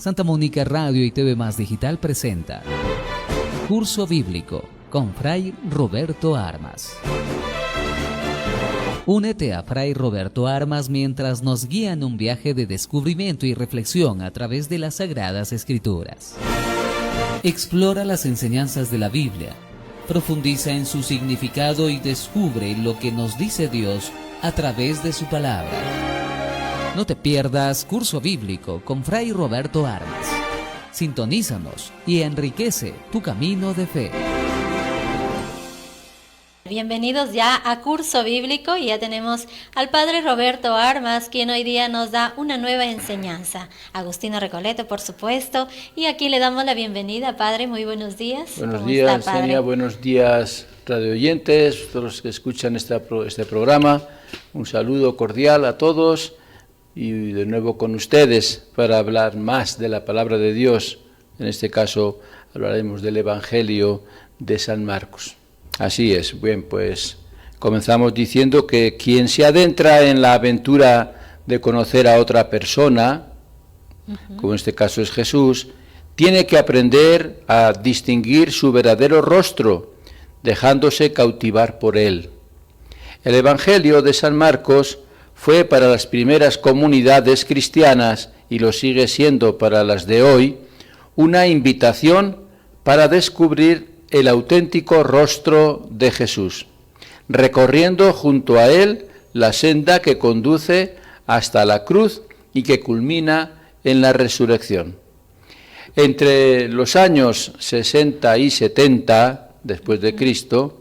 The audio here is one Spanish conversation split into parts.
Santa Mónica Radio y TV Más Digital presenta Curso Bíblico con Fray Roberto Armas. Únete a Fray Roberto Armas mientras nos guía en un viaje de descubrimiento y reflexión a través de las Sagradas Escrituras. Explora las enseñanzas de la Biblia, profundiza en su significado y descubre lo que nos dice Dios a través de su palabra. No te pierdas Curso Bíblico con Fray Roberto Armas. Sintonízanos y enriquece tu camino de fe. Bienvenidos ya a Curso Bíblico y ya tenemos al Padre Roberto Armas, quien hoy día nos da una nueva enseñanza. Agustino Recoleto, por supuesto, y aquí le damos la bienvenida. Padre, muy buenos días. Buenos días, Senia, buenos días, radio oyentes, todos los que escuchan este programa. Un saludo cordial a todos y de nuevo con ustedes para hablar más de la palabra de Dios. En este caso hablaremos del Evangelio de San Marcos. Así es. Bien, pues comenzamos diciendo que quien se adentra en la aventura de conocer a otra persona, como en este caso es Jesús, tiene que aprender a distinguir su verdadero rostro, dejándose cautivar por él. El Evangelio de San Marcos fue para las primeras comunidades cristianas, y lo sigue siendo para las de hoy, una invitación para descubrir el auténtico rostro de Jesús, recorriendo junto a él la senda que conduce hasta la cruz y que culmina en la resurrección. Entre los años 60 y 70 después de Cristo,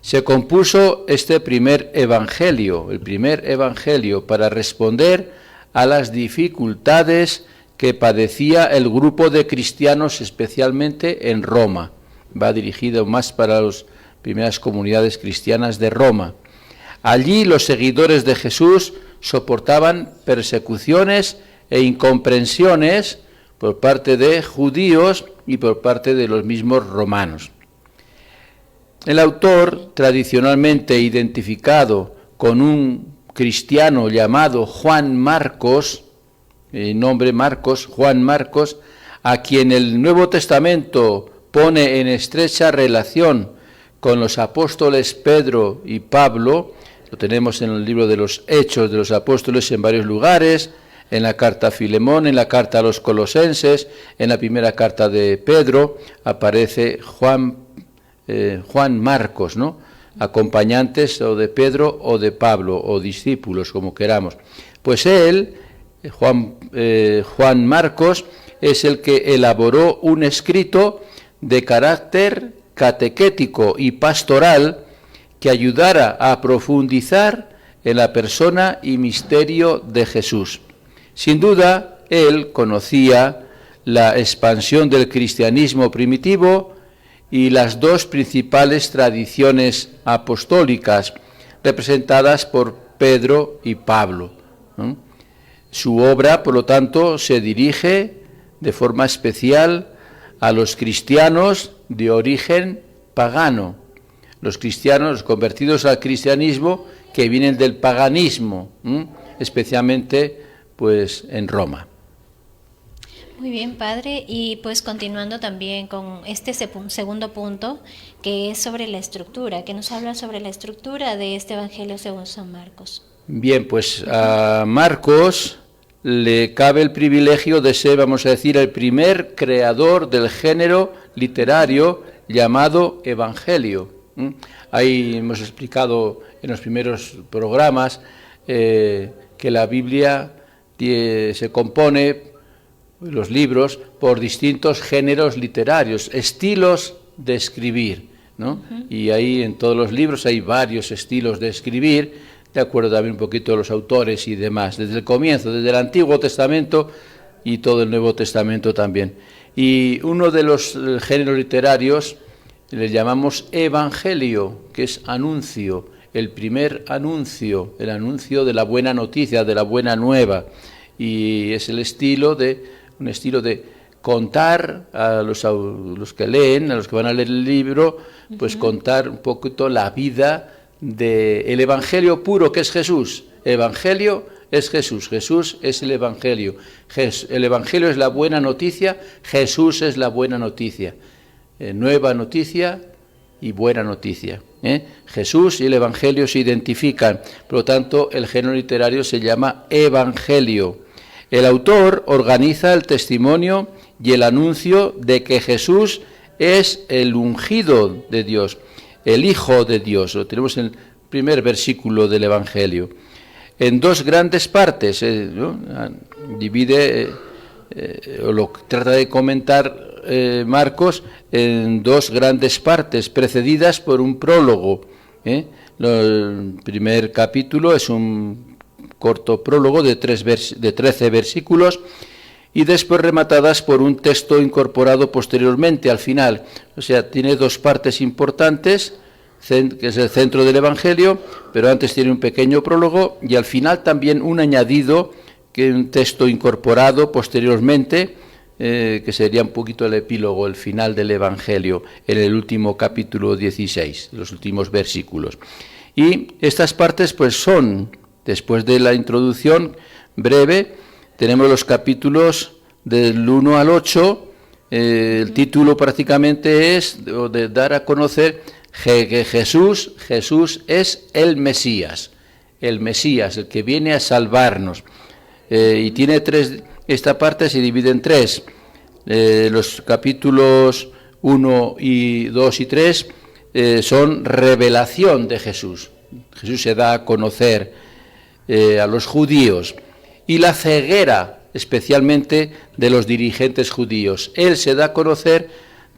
se compuso este primer evangelio, el primer evangelio para responder a las dificultades que padecía el grupo de cristianos, especialmente en Roma. Va dirigido más para las primeras comunidades cristianas de Roma. Allí los seguidores de Jesús soportaban persecuciones e incomprensiones por parte de judíos y por parte de los mismos romanos. El autor, tradicionalmente identificado con un cristiano llamado Juan Marcos, nombre Marcos, Juan Marcos, a quien el Nuevo Testamento pone en estrecha relación con los apóstoles Pedro y Pablo, lo tenemos en el libro de los Hechos de los Apóstoles en varios lugares, en la carta a Filemón, en la carta a los Colosenses, en la primera carta de Pedro, aparece Juan Marcos, ¿no? Acompañantes o de Pedro o de Pablo, o discípulos, como queramos. Pues él, Juan Marcos, es el que elaboró un escrito de carácter catequético y pastoral que ayudara a profundizar en la persona y misterio de Jesús. Sin duda, él conocía la expansión del cristianismo primitivo y las dos principales tradiciones apostólicas representadas por Pedro y Pablo, ¿no? Su obra, por lo tanto, se dirige de forma especial a los cristianos de origen pagano, los cristianos convertidos al cristianismo que vienen del paganismo, especialmente pues en Roma. Muy bien, Padre, y pues continuando también con este segundo punto, que es sobre la estructura, que nos habla sobre la estructura de este Evangelio según San Marcos. Bien, pues a Marcos le cabe el privilegio de ser, vamos a decir, el primer creador del género literario llamado Evangelio. Ahí hemos explicado en los primeros programas que la Biblia se compone, los libros, por distintos géneros literarios, estilos de escribir, ¿no? Y ahí en todos los libros hay varios estilos de escribir, de acuerdo también un poquito a los autores y demás, desde el comienzo, desde el Antiguo Testamento y todo el Nuevo Testamento también. Y uno de los géneros literarios le llamamos evangelio, que es anuncio, el primer anuncio, el anuncio de la buena noticia, de la buena nueva, y es un estilo de contar a los que leen, a los que van a leer el libro, pues contar un poquito la vida del evangelio puro que es Jesús. Evangelio es Jesús. Jesús es el Evangelio. El Evangelio es la buena noticia, Jesús es la buena noticia. Nueva noticia y buena noticia. Jesús y el Evangelio se identifican, por lo tanto el género literario se llama Evangelio. El autor organiza el testimonio y el anuncio de que Jesús es el ungido de Dios, el Hijo de Dios. Lo tenemos en el primer versículo del Evangelio. En dos grandes partes, ¿no? Divide, o lo trata de comentar Marcos en dos grandes partes, precedidas por un prólogo. El primer capítulo es un corto prólogo de 13 versículos, y después rematadas por un texto incorporado posteriormente al final. O sea, tiene dos partes importantes, que es el centro del Evangelio, pero antes tiene un pequeño prólogo y al final también un añadido, que es un texto incorporado posteriormente, que sería un poquito el epílogo, el final del Evangelio, en el último capítulo 16, los últimos versículos. Y estas partes pues son, después de la introducción breve, tenemos los capítulos del 1 al 8, el título prácticamente es de dar a conocer que Jesús es el Mesías, el que viene a salvarnos. Y tiene esta parte se divide en tres. Los capítulos 1 y 2 y 3 son revelación de Jesús. Jesús se da a conocer a los judíos, y la ceguera especialmente de los dirigentes judíos. Él se da a conocer,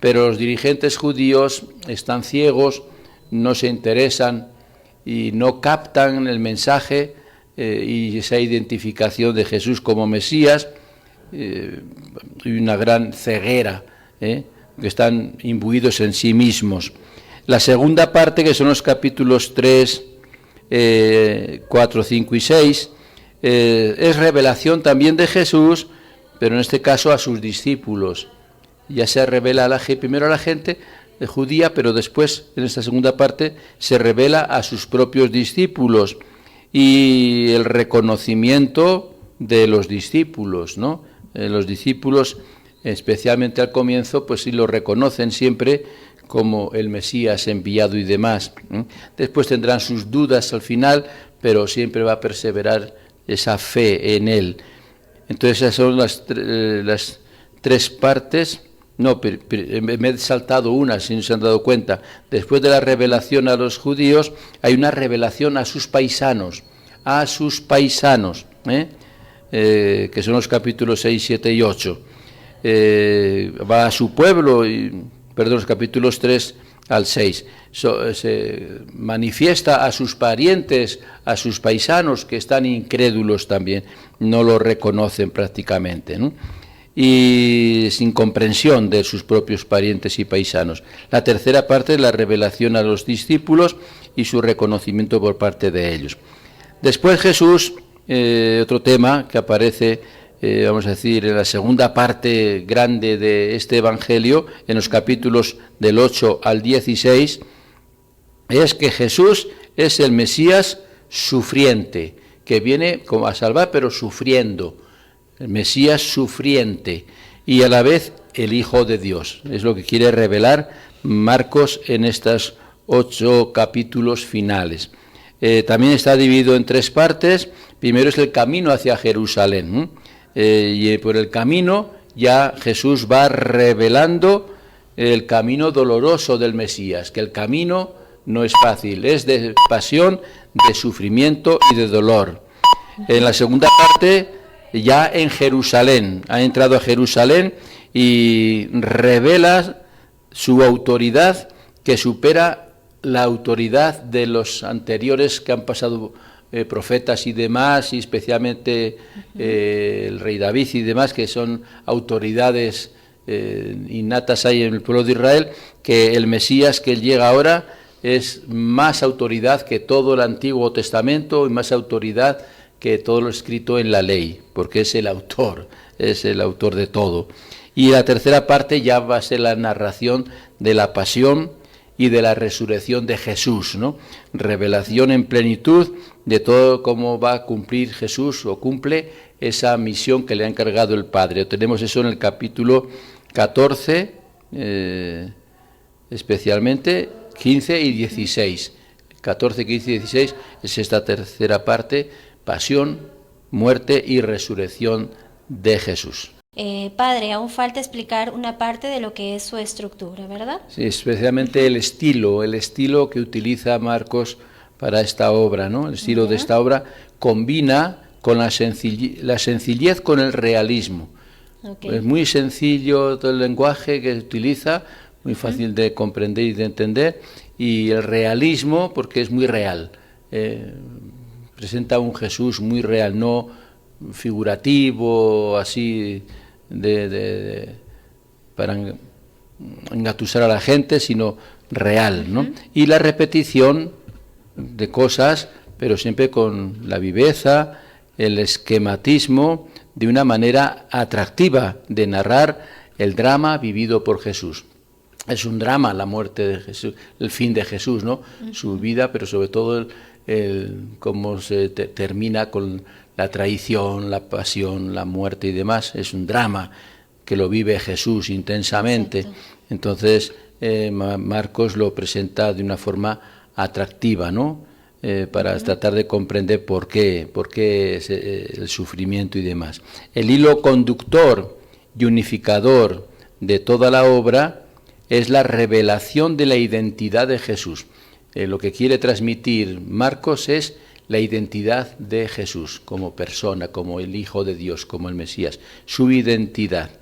pero los dirigentes judíos están ciegos, no se interesan y no captan el mensaje y esa identificación de Jesús como Mesías, y una gran ceguera, que están imbuidos en sí mismos. La segunda parte, que son los capítulos 3, 4, 5 y 6, es revelación también de Jesús, pero en este caso a sus discípulos. Ya se revela primero a la gente judía, pero después, en esta segunda parte, se revela a sus propios discípulos, y el reconocimiento de los discípulos, ¿no? Los discípulos, especialmente al comienzo, pues sí lo reconocen siempre como el Mesías enviado y demás. Después tendrán sus dudas al final, pero siempre va a perseverar esa fe en él. Entonces esas son las tres partes. No, me he saltado una, si no se han dado cuenta. Después de la revelación a los judíos, hay una revelación a sus paisanos, que son los capítulos 6, 7 y 8. Va a su pueblo, los capítulos 3 al 6. Se manifiesta a sus parientes, a sus paisanos, que están incrédulos también, no lo reconocen prácticamente, ¿no? Y sin comprensión de sus propios parientes y paisanos. La tercera parte es la revelación a los discípulos y su reconocimiento por parte de ellos. Después Jesús, otro tema que aparece, vamos a decir, en la segunda parte grande de este Evangelio, en los capítulos del 8 al 16, es que Jesús es el Mesías sufriente, que viene como a salvar, pero sufriendo. El Mesías sufriente y a la vez el Hijo de Dios. Es lo que quiere revelar Marcos en estos 8 capítulos finales. También está dividido en tres partes. Primero es el camino hacia Jerusalén. Y por el camino ya Jesús va revelando el camino doloroso del Mesías, que el camino no es fácil, es de pasión, de sufrimiento y de dolor. En la segunda parte, ya en Jerusalén, ha entrado a Jerusalén y revela su autoridad, que supera la autoridad de los anteriores que han pasado, profetas y demás, y especialmente el rey David y demás, que son autoridades innatas ahí en el pueblo de Israel, que el Mesías que llega ahora es más autoridad que todo el Antiguo Testamento y más autoridad que todo lo escrito en la ley, porque es el autor de todo. Y la tercera parte ya va a ser la narración de la pasión y de la resurrección de Jesús, ¿no? Revelación en plenitud de todo cómo va a cumplir Jesús o cumple esa misión que le ha encargado el Padre. Tenemos eso en el capítulo 14, especialmente 15 y 16. 14, 15 y 16 es esta tercera parte, pasión, muerte y resurrección de Jesús. Padre, aún falta explicar una parte de lo que es su estructura, ¿verdad? Sí, especialmente el estilo que utiliza Marcos para esta obra, ¿no? El estilo de esta obra combina con la sencillez con el realismo. Okay. Es muy sencillo todo el lenguaje que utiliza, muy fácil de comprender y de entender, y el realismo porque es muy real. Presenta un Jesús muy real, no figurativo, así para engatusar a la gente, sino real, ¿no? Y la repetición de cosas, pero siempre con la viveza, el esquematismo, de una manera atractiva de narrar el drama vivido por Jesús. Es un drama la muerte de Jesús, el fin de Jesús, ¿no? Su vida, pero sobre todo cómo se termina con la traición, la pasión, la muerte y demás. Es un drama que lo vive Jesús intensamente. Exacto. Entonces Marcos lo presenta de una forma atractiva, ¿no? Para tratar de comprender por qué el sufrimiento y demás. El hilo conductor y unificador de toda la obra es la revelación de la identidad de Jesús. Lo que quiere transmitir Marcos es la identidad de Jesús como persona, como el Hijo de Dios, como el Mesías, su identidad.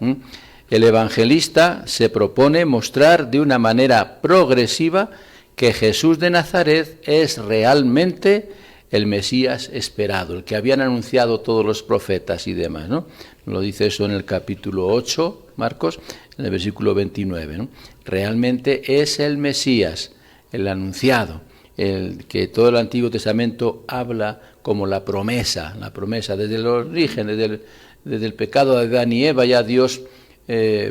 El evangelista se propone mostrar de una manera progresiva que Jesús de Nazaret es realmente el Mesías esperado, el que habían anunciado todos los profetas y demás, ¿no? Lo dice eso en el capítulo 8, Marcos, en el versículo 29, ¿no? Realmente es el Mesías, el anunciado, el que todo el Antiguo Testamento habla como la promesa desde el origen, desde el pecado de Adán y Eva, ya Dios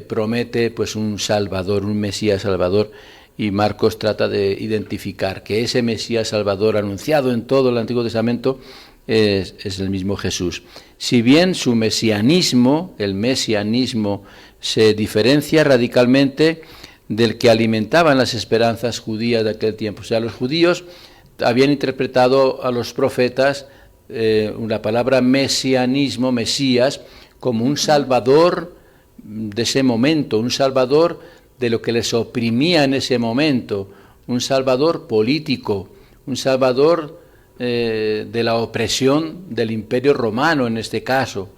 promete pues un Salvador, un Mesías Salvador, y Marcos trata de identificar que ese Mesías Salvador anunciado en todo el Antiguo Testamento es el mismo Jesús. Si bien su mesianismo, el mesianismo, se diferencia radicalmente del que alimentaban las esperanzas judías de aquel tiempo. O sea, los judíos habían interpretado a los profetas la palabra mesianismo, Mesías, como un salvador de ese momento, un salvador de lo que les oprimía en ese momento, un salvador político, un salvador de la opresión del Imperio Romano en este caso,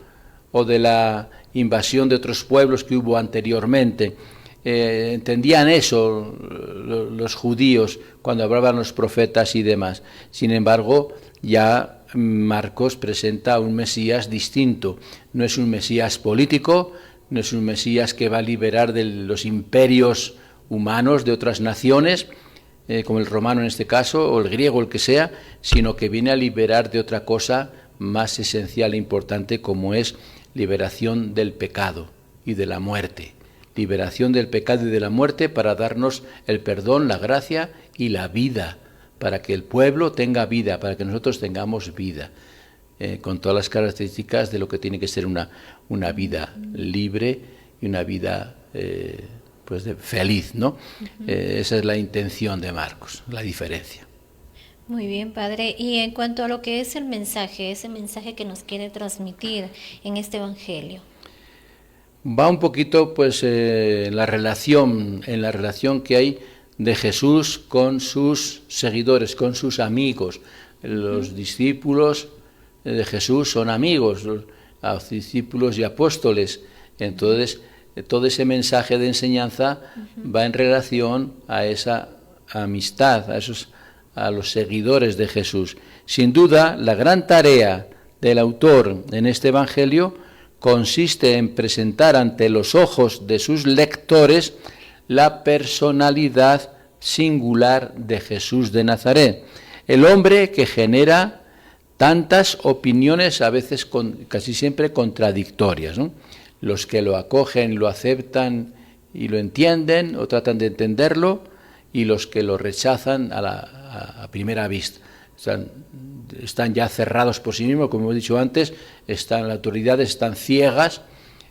o de la invasión de otros pueblos que hubo anteriormente. Entendían eso los judíos cuando hablaban los profetas y demás. Sin embargo, ya Marcos presenta un Mesías distinto. No es un Mesías político, no es un Mesías que va a liberar de los imperios humanos de otras naciones, como el romano en este caso, o el griego, el que sea, sino que viene a liberar de otra cosa más esencial e importante, como es liberación del pecado y de la muerte. Liberación del pecado y de la muerte para darnos el perdón, la gracia y la vida, para que el pueblo tenga vida, para que nosotros tengamos vida. Con todas las características de lo que tiene que ser una vida libre y una vida feliz, ¿no? Esa es la intención de Marcos, la diferencia. Muy bien, Padre. Y en cuanto a lo que es el mensaje, ese mensaje que nos quiere transmitir en este Evangelio. Va un poquito en la relación que hay de Jesús con sus seguidores, con sus amigos. Los discípulos de Jesús son amigos, los discípulos y apóstoles. Entonces, todo ese mensaje de enseñanza va en relación a esa amistad, a los seguidores de Jesús. Sin duda, la gran tarea del autor en este Evangelio consiste en presentar ante los ojos de sus lectores la personalidad singular de Jesús de Nazaret, el hombre que genera tantas opiniones, a veces casi siempre contradictorias, ¿no? Los que lo acogen, lo aceptan y lo entienden o tratan de entenderlo, y los que lo rechazan a primera vista. Están ya cerrados por sí mismos, como hemos dicho antes, las autoridades están ciegas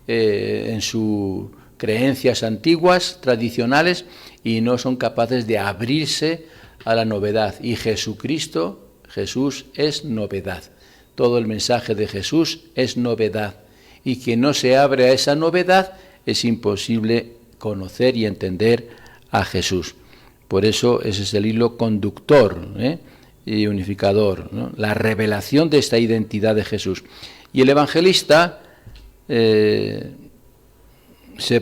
en sus creencias antiguas, tradicionales, y no son capaces de abrirse a la novedad. Y Jesús es novedad. Todo el mensaje de Jesús es novedad. Y quien no se abre a esa novedad, es imposible conocer y entender a Jesús. Por eso ese es el hilo conductor y unificador, ¿no? La revelación de esta identidad de Jesús. Y el evangelista se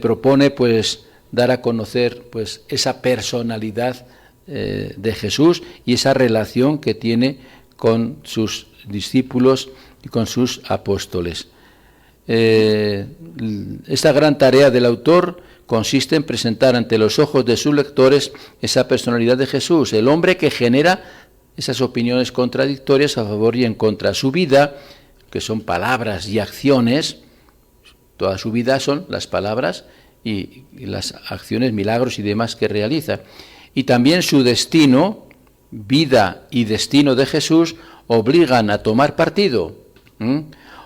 propone pues dar a conocer pues esa personalidad de Jesús y esa relación que tiene con sus discípulos y con sus apóstoles. Esta gran tarea del autor consiste en presentar ante los ojos de sus lectores esa personalidad de Jesús, el hombre que genera esas opiniones contradictorias a favor y en contra. Su vida, que son palabras y acciones, toda su vida son las palabras y las acciones, milagros y demás que realiza. Y también su destino, vida y destino de Jesús, obligan a tomar partido.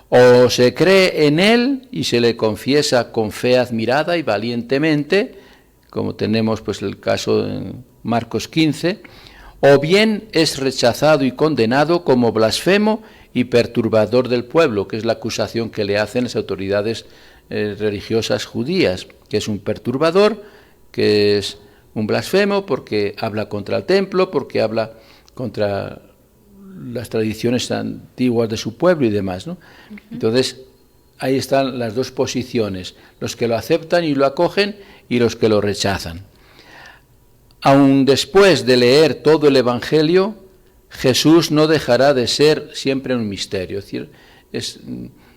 O se cree en él y se le confiesa con fe admirada y valientemente, como tenemos pues el caso en Marcos 15, o bien es rechazado y condenado como blasfemo y perturbador del pueblo, que es la acusación que le hacen las autoridades religiosas judías, que es un perturbador, que es un blasfemo porque habla contra el templo, porque habla contra las tradiciones antiguas de su pueblo y demás, ¿no? Entonces, ahí están las dos posiciones, los que lo aceptan y lo acogen y los que lo rechazan. Aun después de leer todo el Evangelio, Jesús no dejará de ser siempre un misterio. Es decir,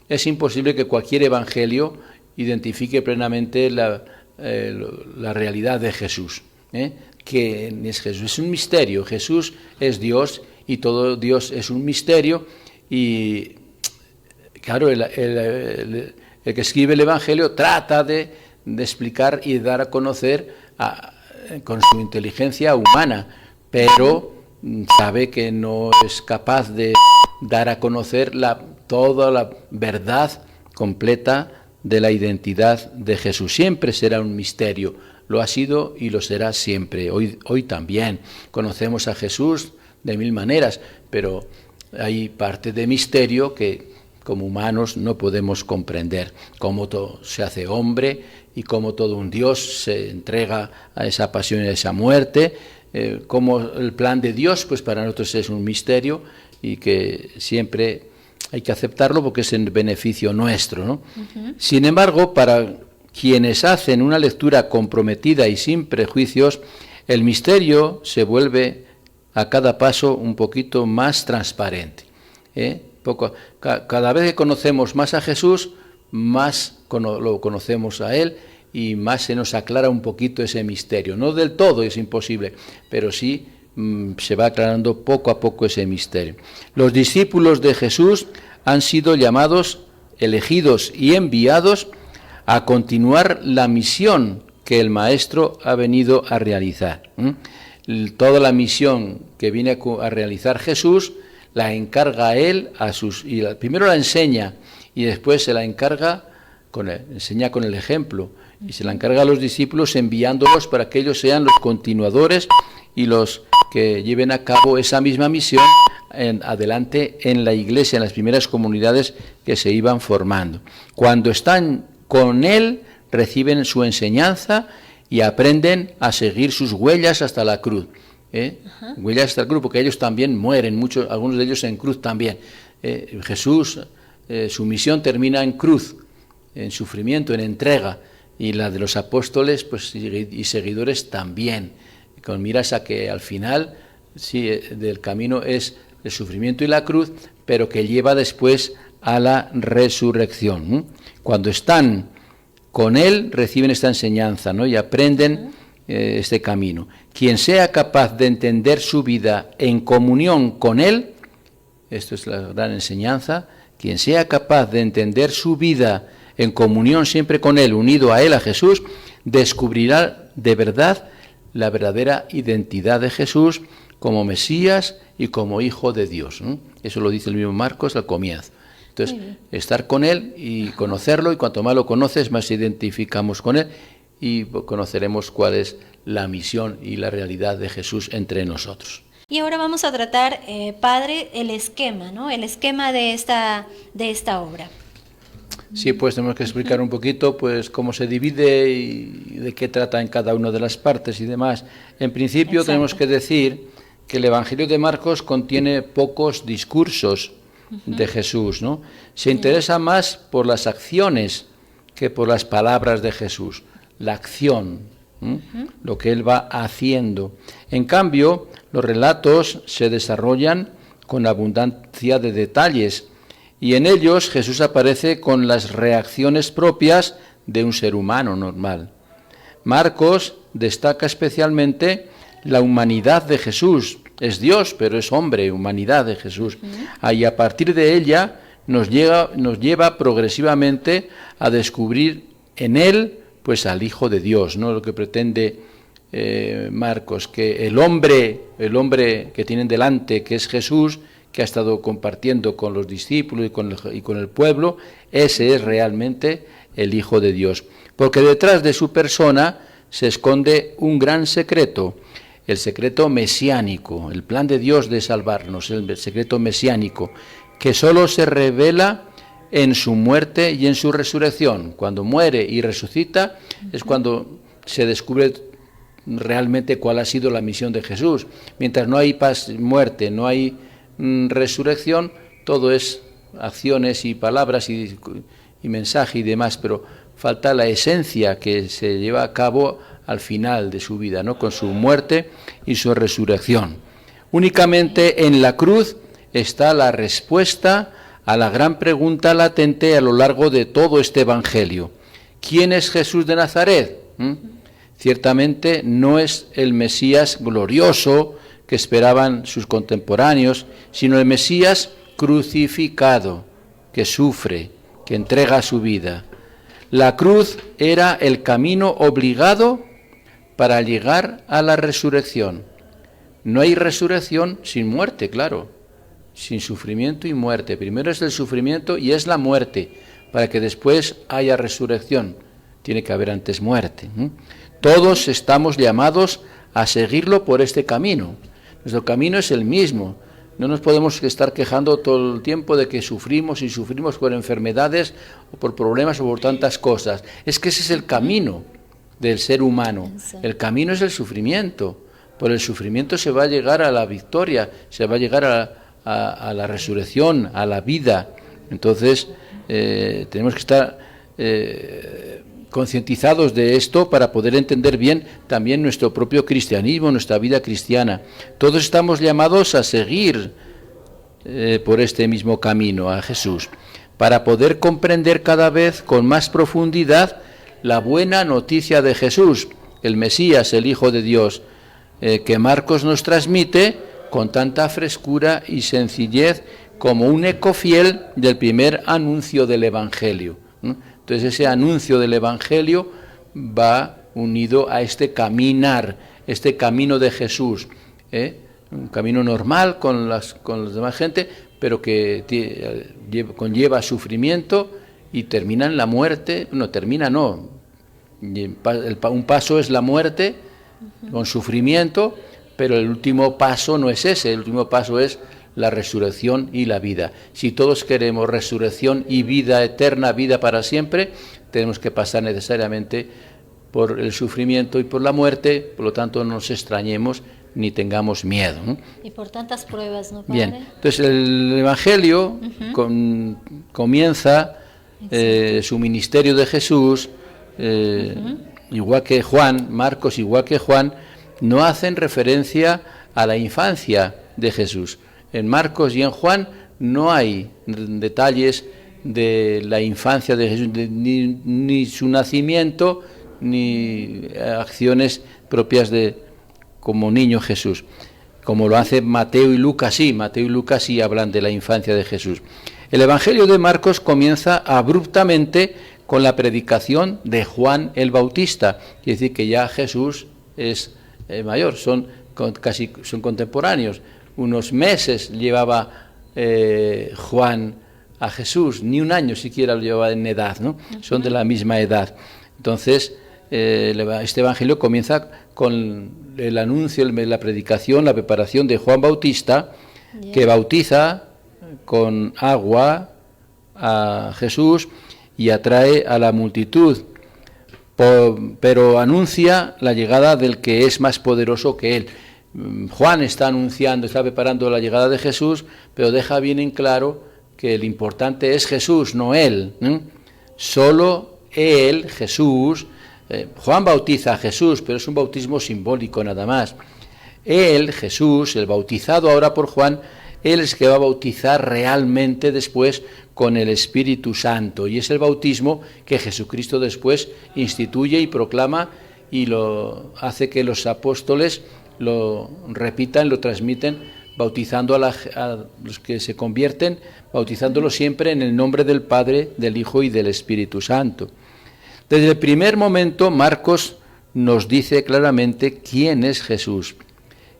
es imposible que cualquier Evangelio identifique plenamente la realidad de Jesús. ¿Quién es Jesús? Es un misterio. Jesús es Dios y todo Dios es un misterio. Y claro, el que escribe el Evangelio trata de explicar y dar a conocer con su inteligencia humana, pero sabe que no es capaz de dar a conocer toda la verdad completa de la identidad de Jesús. Siempre será un misterio, lo ha sido y lo será siempre. Hoy también conocemos a Jesús de mil maneras, pero hay parte de misterio que como humanos no podemos comprender, cómo todo se hace hombre y cómo todo un Dios se entrega a esa pasión y a esa muerte, cómo el plan de Dios pues para nosotros es un misterio y que siempre hay que aceptarlo porque es en beneficio nuestro, ¿no? Sin embargo, para quienes hacen una lectura comprometida y sin prejuicios, el misterio se vuelve a cada paso un poquito más transparente. Cada vez que conocemos más a Jesús, más lo conocemos a Él y más se nos aclara un poquito ese misterio. No del todo, es imposible, pero sí se va aclarando poco a poco ese misterio. Los discípulos de Jesús han sido llamados, elegidos y enviados a continuar la misión que el Maestro ha venido a realizar. Toda la misión que viene a realizar Jesús la encarga a Él, primero la enseña y después se la encarga, enseña con el ejemplo, y se la encarga a los discípulos enviándolos para que ellos sean los continuadores y los que lleven a cabo esa misma misión adelante en la iglesia, en las primeras comunidades que se iban formando. Cuando están con Él, reciben su enseñanza y aprenden a seguir sus huellas hasta la cruz. Huellas hasta la cruz, porque ellos también mueren, algunos de ellos en cruz también. Jesús, su misión termina en cruz, en sufrimiento, en entrega, y la de los apóstoles pues, y seguidores también, con miras a que al final sí, del camino es el sufrimiento y la cruz, pero que lleva después a la resurrección. Cuando están con Él, reciben esta enseñanza, ¿no? Y aprenden este camino. Quien sea capaz de entender su vida en comunión con Él, esto es la gran enseñanza, quien sea capaz de entender su vida en comunión siempre con Él, unido a Él, a Jesús, descubrirá de verdad la verdadera identidad de Jesús como Mesías y como Hijo de Dios, ¿no? Eso lo dice el mismo Marcos al comienzo. Entonces, estar con Él y conocerlo, y cuanto más lo conoces, más identificamos con Él y conoceremos cuál es la misión y la realidad de Jesús entre nosotros. Y ahora vamos a tratar, Padre, el esquema, ¿no? El esquema de esta obra. Sí, pues tenemos que explicar un poquito pues cómo se divide y de qué trata en cada una de las partes y demás. En principio tenemos que decir que el Evangelio de Marcos contiene pocos discursos de Jesús, ¿no? Se interesa más por las acciones que por las palabras de Jesús, la acción, lo que Él va haciendo. En cambio, los relatos se desarrollan con abundancia de detalles, y en ellos Jesús aparece con las reacciones propias de un ser humano normal. Marcos destaca especialmente la humanidad de Jesús. Es Dios, pero es hombre, humanidad de Jesús. Y a partir de ella nos lleva progresivamente a descubrir en Él pues al Hijo de Dios, ¿no? Lo que pretende Marcos, que el hombre que tienen delante, que es Jesús, que ha estado compartiendo con los discípulos y con el pueblo, ese es realmente el Hijo de Dios. Porque detrás de su persona se esconde un gran secreto, el secreto mesiánico, el plan de Dios de salvarnos, el secreto mesiánico, que solo se revela en su muerte y en su resurrección. Cuando muere y resucita es cuando se descubre realmente cuál ha sido la misión de Jesús. Mientras no hay muerte, no hay resurrección, todo es acciones y palabras y mensaje y demás, pero falta la esencia que se lleva a cabo al final de su vida, ¿no? Con su muerte y su resurrección. Únicamente en la cruz está la respuesta a la gran pregunta latente a lo largo de todo este Evangelio. ¿Quién es Jesús de Nazaret? Ciertamente no es el Mesías glorioso que esperaban sus contemporáneos, sino el Mesías crucificado, que sufre, que entrega su vida. La cruz era el camino obligado para llegar a la resurrección. No hay resurrección sin muerte, claro, sin sufrimiento y muerte. Primero es el sufrimiento y es la muerte, para que después haya resurrección. Tiene que haber antes muerte. Todos estamos llamados a seguirlo por este camino. Nuestro camino es el mismo. No nos podemos estar quejando todo el tiempo de que sufrimos y sufrimos por enfermedades o por problemas o por tantas cosas. Es que ese es el camino del ser humano. El camino es el sufrimiento. Por el sufrimiento se va a llegar a la victoria, se va a llegar a la resurrección, a la vida. Entonces, tenemos que estar concientizados de esto para poder entender bien también nuestro propio cristianismo, nuestra vida cristiana. Todos estamos llamados a seguir por este mismo camino, a Jesús, para poder comprender cada vez con más profundidad la buena noticia de Jesús, el Mesías, el Hijo de Dios, que Marcos nos transmite con tanta frescura y sencillez como un eco fiel del primer anuncio del Evangelio. Entonces ese anuncio del Evangelio va unido a este caminar, este camino de Jesús, un camino normal con las demás gente, pero que conlleva sufrimiento y termina en la muerte. No, termina no. Un paso es la muerte con sufrimiento, pero el último paso no es ese, el último paso es la resurrección y la vida. Si todos queremos resurrección y vida eterna, vida para siempre, tenemos que pasar necesariamente por el sufrimiento y por la muerte, por lo tanto no nos extrañemos ni tengamos miedo, ¿no? Y por tantas pruebas, ¿no, padre? Bien, entonces el Evangelio comienza su ministerio de Jesús, igual que Juan, Marcos igual que Juan, no hacen referencia a la infancia de Jesús. En Marcos y en Juan no hay detalles de la infancia de Jesús, ni su nacimiento, ni acciones propias de como niño Jesús. Como lo hace Mateo y Lucas, sí hablan de la infancia de Jesús. El Evangelio de Marcos comienza abruptamente con la predicación de Juan el Bautista, quiere decir que ya Jesús es mayor, son contemporáneos. Unos meses llevaba Juan a Jesús, ni un año siquiera lo llevaba en edad, ¿no? Son de la misma edad. Entonces, este Evangelio comienza con el anuncio, la predicación, la preparación de Juan Bautista, que bautiza con agua a Jesús y atrae a la multitud, pero anuncia la llegada del que es más poderoso que él. Juan está anunciando, está preparando la llegada de Jesús, pero deja bien en claro que el importante es Jesús, no él. Solo él, Jesús. Juan bautiza a Jesús, pero es un bautismo simbólico nada más. Él, Jesús, el bautizado ahora por Juan, él es que va a bautizar realmente después con el Espíritu Santo, y es el bautismo que Jesucristo después instituye y proclama y lo hace que los apóstoles lo repitan, lo transmiten, bautizando a los que se convierten, bautizándolos siempre en el nombre del Padre, del Hijo y del Espíritu Santo. Desde el primer momento, Marcos nos dice claramente quién es Jesús,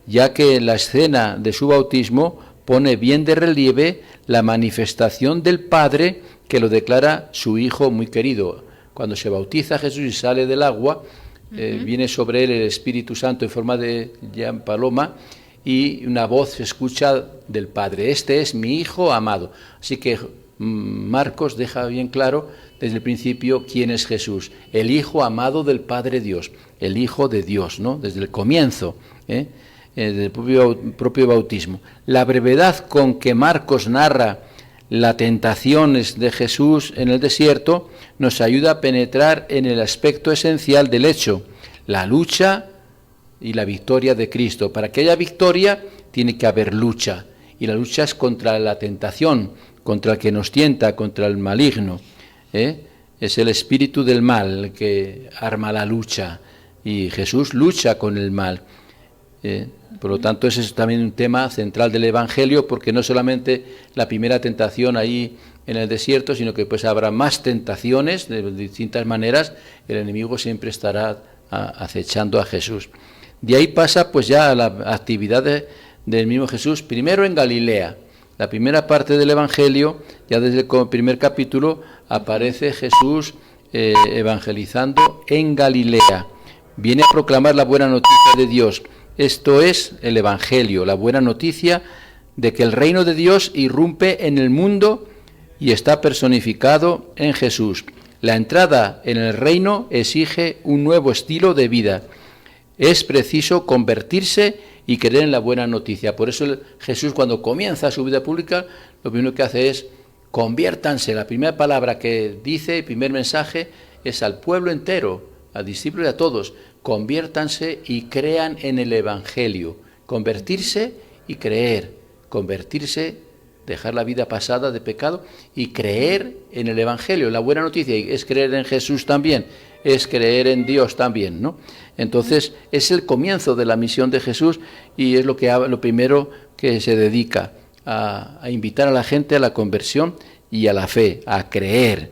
ya que la escena de su bautismo pone bien de relieve la manifestación del Padre, que lo declara su Hijo muy querido. Cuando se bautiza Jesús y sale del agua, viene sobre él el Espíritu Santo en forma de paloma, y una voz se escucha del Padre: este es mi Hijo amado. Así que Marcos deja bien claro desde el principio quién es Jesús, el Hijo amado del Padre Dios, el Hijo de Dios, ¿no? Desde el comienzo, del propio bautismo. La brevedad con que Marcos narra las tentaciones de Jesús en el desierto nos ayuda a penetrar en el aspecto esencial del hecho, la lucha y la victoria de Cristo. Para que haya victoria tiene que haber lucha, y la lucha es contra la tentación, contra el que nos tienta, contra el maligno. Es el espíritu del mal el que arma la lucha, y Jesús lucha con el mal. Por lo tanto, ese es también un tema central del Evangelio, porque no solamente la primera tentación ahí en el desierto, sino que pues habrá más tentaciones de distintas maneras. El enemigo siempre estará acechando a Jesús. De ahí pasa pues ya a la actividad del mismo Jesús, primero en Galilea. La primera parte del Evangelio, ya desde el primer capítulo, aparece Jesús evangelizando en Galilea. Viene a proclamar la buena noticia de Dios. Esto es el Evangelio, la buena noticia de que el reino de Dios irrumpe en el mundo y está personificado en Jesús. La entrada en el reino exige un nuevo estilo de vida. Es preciso convertirse y creer en la buena noticia. Por eso Jesús, cuando comienza su vida pública, lo primero que hace es: conviértanse. La primera palabra que dice, el primer mensaje, es al pueblo entero, a discípulos y a todos: conviértanse y crean en el Evangelio. Convertirse y creer. Convertirse, dejar la vida pasada de pecado y creer en el Evangelio. La buena noticia es creer en Jesús también, es creer en Dios también, ¿no? Entonces, es el comienzo de la misión de Jesús, y es lo primero que se dedica a invitar a la gente a la conversión y a la fe, a creer,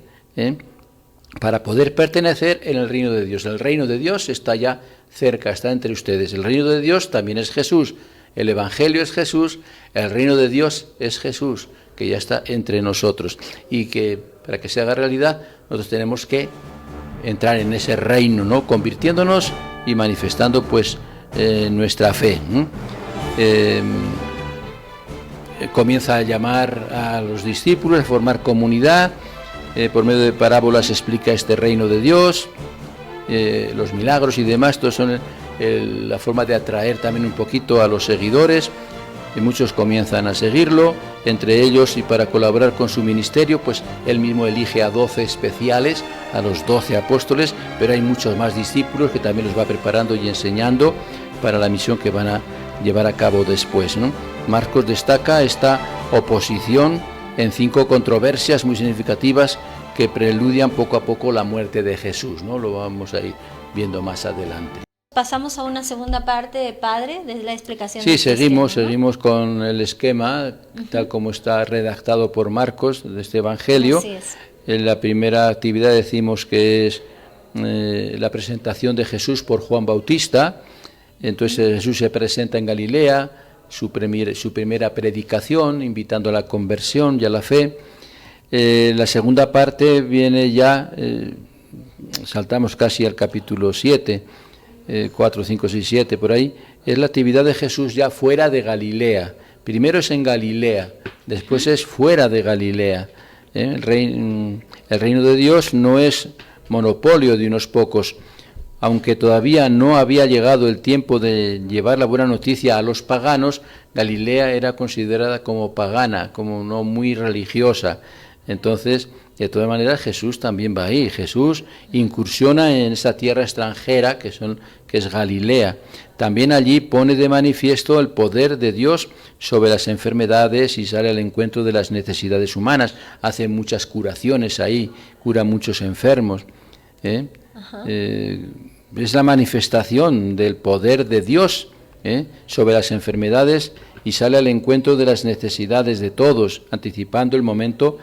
para poder pertenecer en el reino de Dios. El reino de Dios está ya cerca, está entre ustedes. El reino de Dios también es Jesús. El Evangelio es Jesús, el reino de Dios es Jesús, que ya está entre nosotros. Y que para que se haga realidad, nosotros tenemos que entrar en ese reino, ¿no? Convirtiéndonos y manifestando pues nuestra fe. Comienza a llamar a los discípulos, a formar comunidad. Por medio de parábolas explica este reino de Dios, los milagros y demás. Estos son la forma de atraer también un poquito a los seguidores, y muchos comienzan a seguirlo. Entre ellos, y para colaborar con su ministerio, pues él mismo elige a 12 especiales, a los 12 apóstoles, pero hay muchos más discípulos que también los va preparando y enseñando para la misión que van a llevar a cabo después, ¿no? Marcos destaca esta oposición en 5 controversias muy significativas que preludian poco a poco la muerte de Jesús, ¿no? Lo vamos a ir viendo más adelante. Pasamos a una segunda parte, padre, de la explicación. Sí, de seguimos con el esquema, tal como está redactado por Marcos, de este Evangelio. Así es. En la primera actividad decimos que es la presentación de Jesús por Juan Bautista. Entonces Jesús se presenta en Galilea, su primera predicación, invitando a la conversión y a la fe. La segunda parte viene ya, saltamos casi al capítulo 7, 4, 5, 6, 7, por ahí, es la actividad de Jesús ya fuera de Galilea. Primero es en Galilea, después es fuera de Galilea. El reino de Dios no es monopolio de unos pocos. Aunque todavía no había llegado el tiempo de llevar la buena noticia a los paganos, Galilea era considerada como pagana, como no muy religiosa. Entonces, de todas maneras, Jesús también va ahí. Jesús incursiona en esa tierra extranjera que es Galilea. También allí pone de manifiesto el poder de Dios sobre las enfermedades y sale al encuentro de las necesidades humanas. Hace muchas curaciones ahí, cura a muchos enfermos. Es la manifestación del poder de Dios sobre las enfermedades y sale al encuentro de las necesidades de todos, anticipando el momento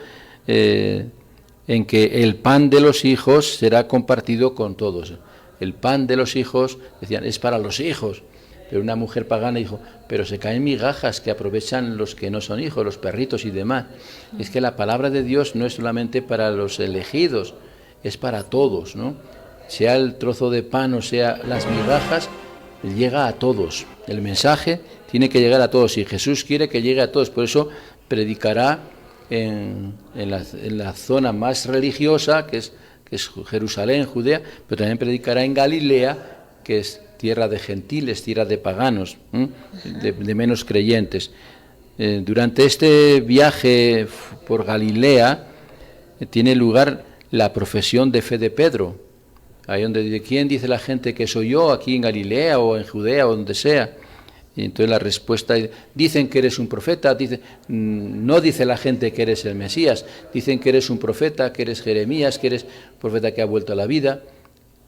en que el pan de los hijos será compartido con todos. El pan de los hijos, decían, es para los hijos. Pero una mujer pagana dijo, pero se caen migajas que aprovechan los que no son hijos, los perritos y demás. Es que la palabra de Dios no es solamente para los elegidos, es para todos, ¿no? Sea el trozo de pan o sea las migajas, llega a todos. El mensaje tiene que llegar a todos y Jesús quiere que llegue a todos. Por eso predicará en la zona más religiosa, que es Jerusalén, Judea, pero también predicará en Galilea, que es tierra de gentiles, tierra de paganos, de menos creyentes. Durante este viaje por Galilea tiene lugar la profesión de fe de Pedro. Ahí donde dice, ¿quién dice la gente que soy yo aquí en Galilea o en Judea o donde sea? Y entonces la respuesta es, dicen que eres un profeta, no dice la gente que eres el Mesías, dicen que eres un profeta, que eres Jeremías, que eres profeta que ha vuelto a la vida.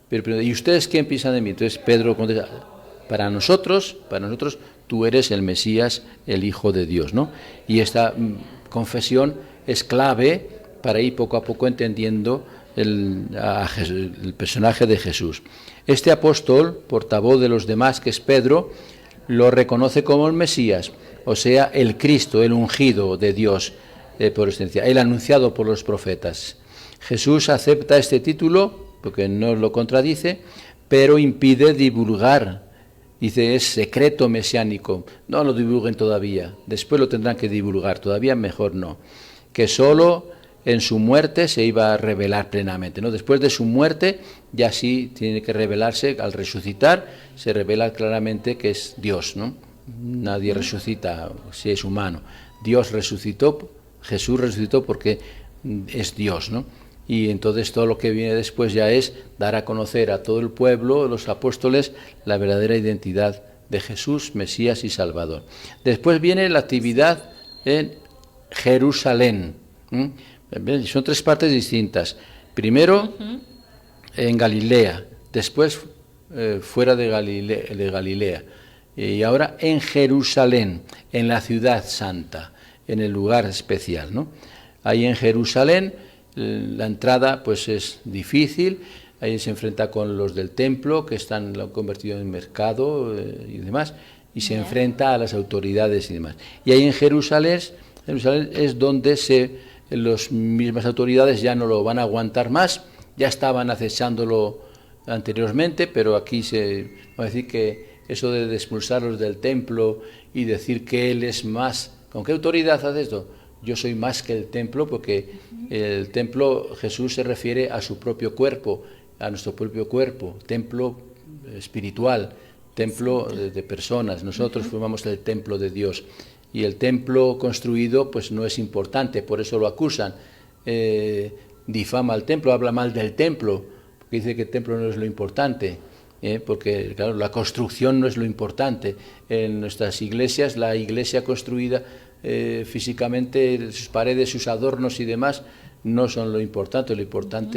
Pero ¿y ustedes quién piensan de mí? Entonces Pedro contesta, para nosotros, tú eres el Mesías, el Hijo de Dios, ¿no? Y esta confesión es clave para ir poco a poco entendiendo el personaje de Jesús. Este apóstol, portavoz de los demás, que es Pedro, lo reconoce como el Mesías, o sea, el Cristo, el ungido de Dios por excelencia, el anunciado por los profetas. Jesús acepta este título, porque no lo contradice, pero impide divulgar. Dice, es secreto mesiánico, no lo divulguen todavía, después lo tendrán que divulgar, todavía mejor no. Que solo en su muerte se iba a revelar plenamente, ¿no? Después de su muerte ya sí tiene que revelarse, al resucitar se revela claramente que es Dios, ¿no? Nadie resucita si es humano. Dios resucitó, Jesús resucitó porque es Dios, ¿no? Y entonces todo lo que viene después ya es dar a conocer a todo el pueblo, los apóstoles, la verdadera identidad de Jesús, Mesías y Salvador. Después viene la actividad en Jerusalén. Son tres partes distintas. Primero en Galilea, después fuera de Galilea, y ahora en Jerusalén, en la ciudad santa, en el lugar especial, ¿no? Ahí en Jerusalén la entrada pues es difícil, ahí se enfrenta con los del templo que lo han convertido en mercado y demás, y se enfrenta a las autoridades y demás. Y ahí en Jerusalén es donde las mismas autoridades ya no lo van a aguantar más, ya estaban acechándolo anteriormente, pero aquí vamos a decir que eso de expulsarlos del templo y decir que él es más, ¿con qué autoridad hace esto? Yo soy más que el templo, porque el templo, Jesús se refiere a su propio cuerpo, a nuestro propio cuerpo, templo espiritual, templo de personas. Nosotros formamos el templo de Dios. Y el templo construido pues no es importante, por eso lo acusan. Difama al templo, habla mal del templo, porque dice que el templo no es lo importante, porque claro, la construcción no es lo importante. En nuestras iglesias, la iglesia construida físicamente, sus paredes, sus adornos y demás, no son lo importante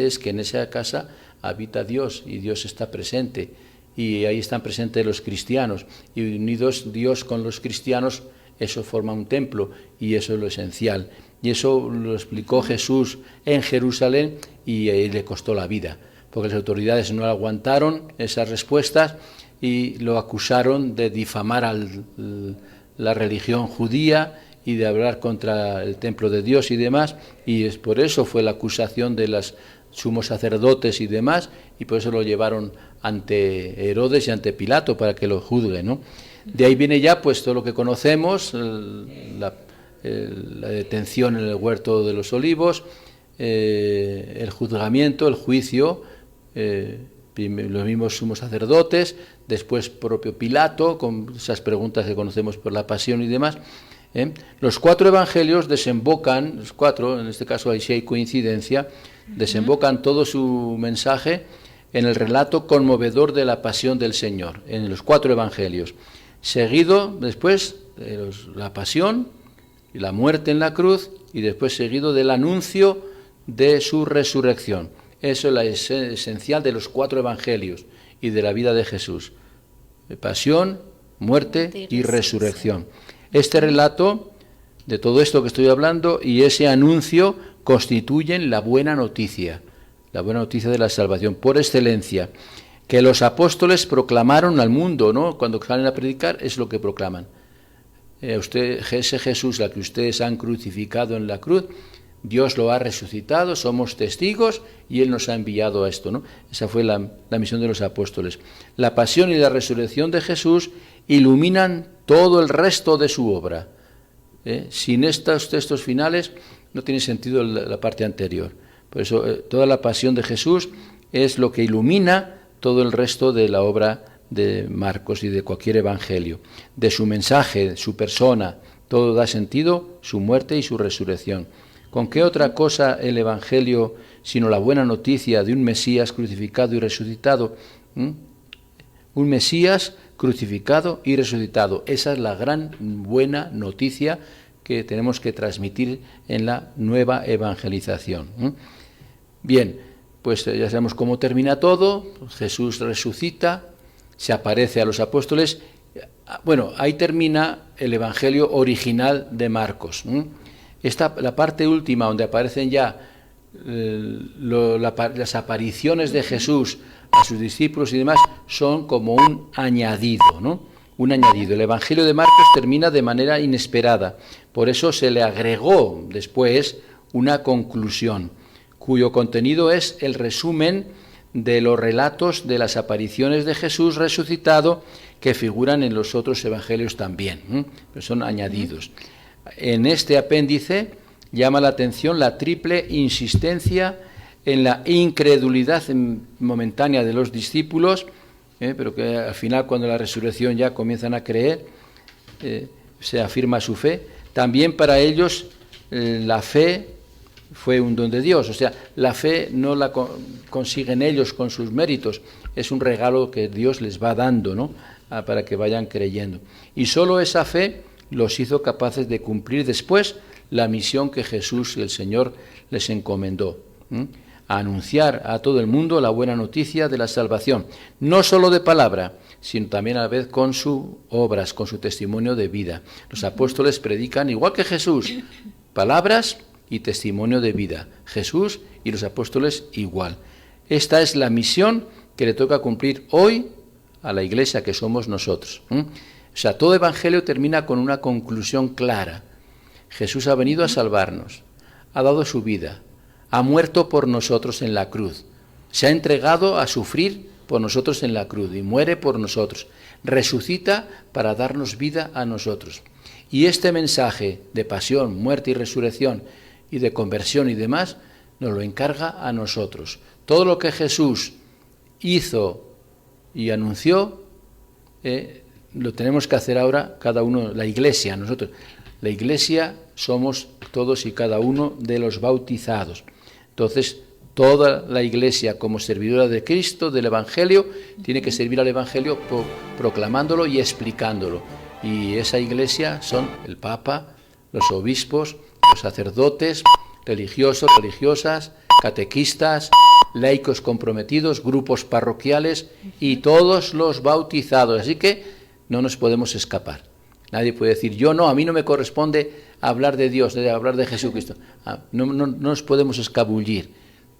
es que en esa casa habita Dios y Dios está presente, y ahí están presentes los cristianos, y unidos Dios con los cristianos, eso forma un templo, y eso es lo esencial. Y eso lo explicó Jesús en Jerusalén y le costó la vida, porque las autoridades no aguantaron esas respuestas y lo acusaron de difamar la religión judía y de hablar contra el templo de Dios y demás, y es por eso fue la acusación de los sumos sacerdotes y demás, y por eso lo llevaron ante Herodes y ante Pilato para que lo juzgue, ¿no? De ahí viene ya pues todo lo que conocemos, la detención en el huerto de los olivos, el juzgamiento, el juicio, los mismos sumos sacerdotes, después propio Pilato, con esas preguntas que conocemos por la pasión y demás. Los 4 evangelios desembocan, los 4, en este caso ahí sí hay coincidencia, desembocan todo su mensaje en el relato conmovedor de la pasión del Señor, en los 4 evangelios, seguido después de la pasión y la muerte en la cruz, y después seguido del anuncio de su resurrección. Eso es la esencial de los 4 evangelios y de la vida de Jesús: pasión, muerte y resurrección. Este relato de todo esto que estoy hablando y ese anuncio constituyen la buena noticia de la salvación por excelencia, que los apóstoles proclamaron al mundo, ¿no? Cuando salen a predicar es lo que proclaman. Ese Jesús al que ustedes han crucificado en la cruz, Dios lo ha resucitado, somos testigos y Él nos ha enviado a esto, ¿no? Esa fue la misión de los apóstoles. La pasión y la resurrección de Jesús iluminan todo el resto de su obra. Sin estos textos finales no tiene sentido la parte anterior. Por eso toda la pasión de Jesús es lo que ilumina todo el resto de la obra de Marcos y de cualquier evangelio. De su mensaje, su persona, todo da sentido, su muerte y su resurrección. ¿Con qué otra cosa el evangelio sino la buena noticia de un Mesías crucificado y resucitado? Un Mesías crucificado y resucitado. Esa es la gran buena noticia que tenemos que transmitir en la nueva evangelización. Bien, pues ya sabemos cómo termina todo. Jesús resucita, se aparece a los apóstoles. Bueno, ahí termina el evangelio original de Marcos. La parte última, donde aparecen ya las apariciones de Jesús a sus discípulos y demás, son como un añadido, ¿no? Un añadido. El Evangelio de Marcos termina de manera inesperada, por eso se le agregó después una conclusión, cuyo contenido es el resumen de los relatos de las apariciones de Jesús resucitado que figuran en los otros evangelios también, pero son añadidos. En este apéndice llama la atención la triple insistencia en la incredulidad momentánea de los discípulos, pero que al final, cuando la resurrección ya comienzan a creer, se afirma su fe. También para ellos la fe fue un don de Dios, o sea, la fe no la consiguen ellos con sus méritos, es un regalo que Dios les va dando, ¿no? Para que vayan creyendo. Y solo esa fe los hizo capaces de cumplir después la misión que Jesús, el Señor, les encomendó, a anunciar a todo el mundo la buena noticia de la salvación, no solo de palabra, sino también a la vez con sus obras, con su testimonio de vida. Los apóstoles predican igual que Jesús, palabras y testimonio de vida. Jesús y los apóstoles igual. Esta es la misión que le toca cumplir hoy a la Iglesia que somos nosotros. O sea, todo evangelio termina con una conclusión clara. Jesús ha venido a salvarnos, ha dado su vida, ha muerto por nosotros en la cruz, se ha entregado a sufrir por nosotros en la cruz y muere por nosotros, resucita para darnos vida a nosotros. Y este mensaje de pasión, muerte y resurrección y de conversión y demás, nos lo encarga a nosotros. Todo lo que Jesús hizo y anunció, lo tenemos que hacer ahora cada uno, la Iglesia, nosotros. La Iglesia somos todos y cada uno de los bautizados. Entonces, toda la Iglesia como servidora de Cristo, del Evangelio, tiene que servir al Evangelio proclamándolo y explicándolo. Y esa Iglesia son el Papa, los obispos, los sacerdotes, religiosos, religiosas, catequistas, laicos comprometidos, grupos parroquiales y todos los bautizados. Así que no nos podemos escapar. Nadie puede decir, yo no, a mí no me corresponde hablar de Dios, de hablar de Jesucristo. No nos podemos escabullir.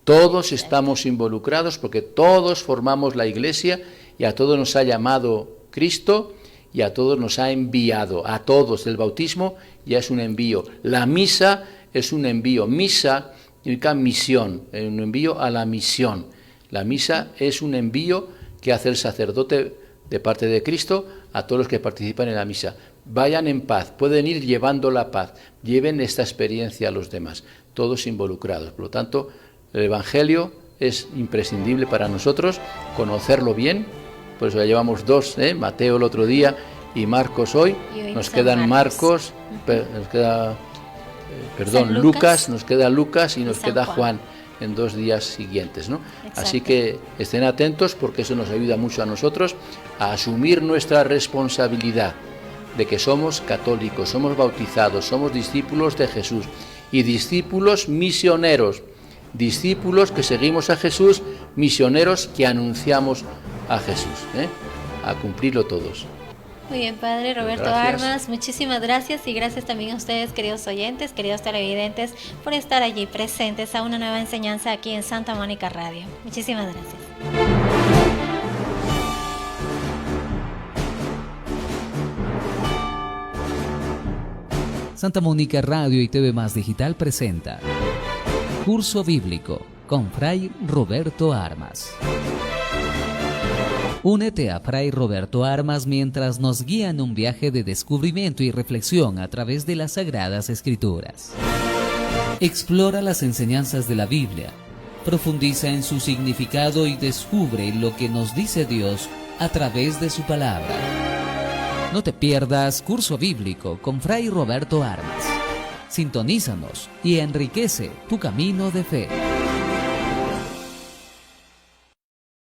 Todos estamos involucrados porque todos formamos la Iglesia y a todos nos ha llamado Cristo y a todos nos ha enviado, a todos. El bautismo ya es un envío. La misa es un envío. Misa significa misión, un envío a la misión. La misa es un envío que hace el sacerdote de parte de Cristo a todos los que participan en la misa. Vayan en paz, pueden ir llevando la paz, lleven esta experiencia a los demás, todos involucrados. Por lo tanto, el Evangelio es imprescindible para nosotros, conocerlo bien, por eso ya llevamos dos, Mateo el otro día y Marcos hoy, nos quedan Marcos, nos queda, Lucas, nos queda Lucas y nos queda Juan en 2 días siguientes, ¿no? Así que estén atentos porque eso nos ayuda mucho a nosotros a asumir nuestra responsabilidad de que somos católicos, somos bautizados, somos discípulos de Jesús y discípulos misioneros, discípulos que seguimos a Jesús, misioneros que anunciamos a Jesús, a cumplirlo todos. Muy bien, Padre Roberto Armas, muchísimas gracias y gracias también a ustedes, queridos oyentes, queridos televidentes, por estar allí presentes a una nueva enseñanza aquí en Santa Mónica Radio. Muchísimas gracias. Santa Mónica Radio y TV Más Digital presenta Curso Bíblico con Fray Roberto Armas. Únete a Fray Roberto Armas mientras nos guía en un viaje de descubrimiento y reflexión a través de las Sagradas Escrituras. Explora las enseñanzas de la Biblia, profundiza en su significado y descubre lo que nos dice Dios a través de su palabra. No te pierdas Curso Bíblico con Fray Roberto Armas. Sintonízanos y enriquece tu camino de fe.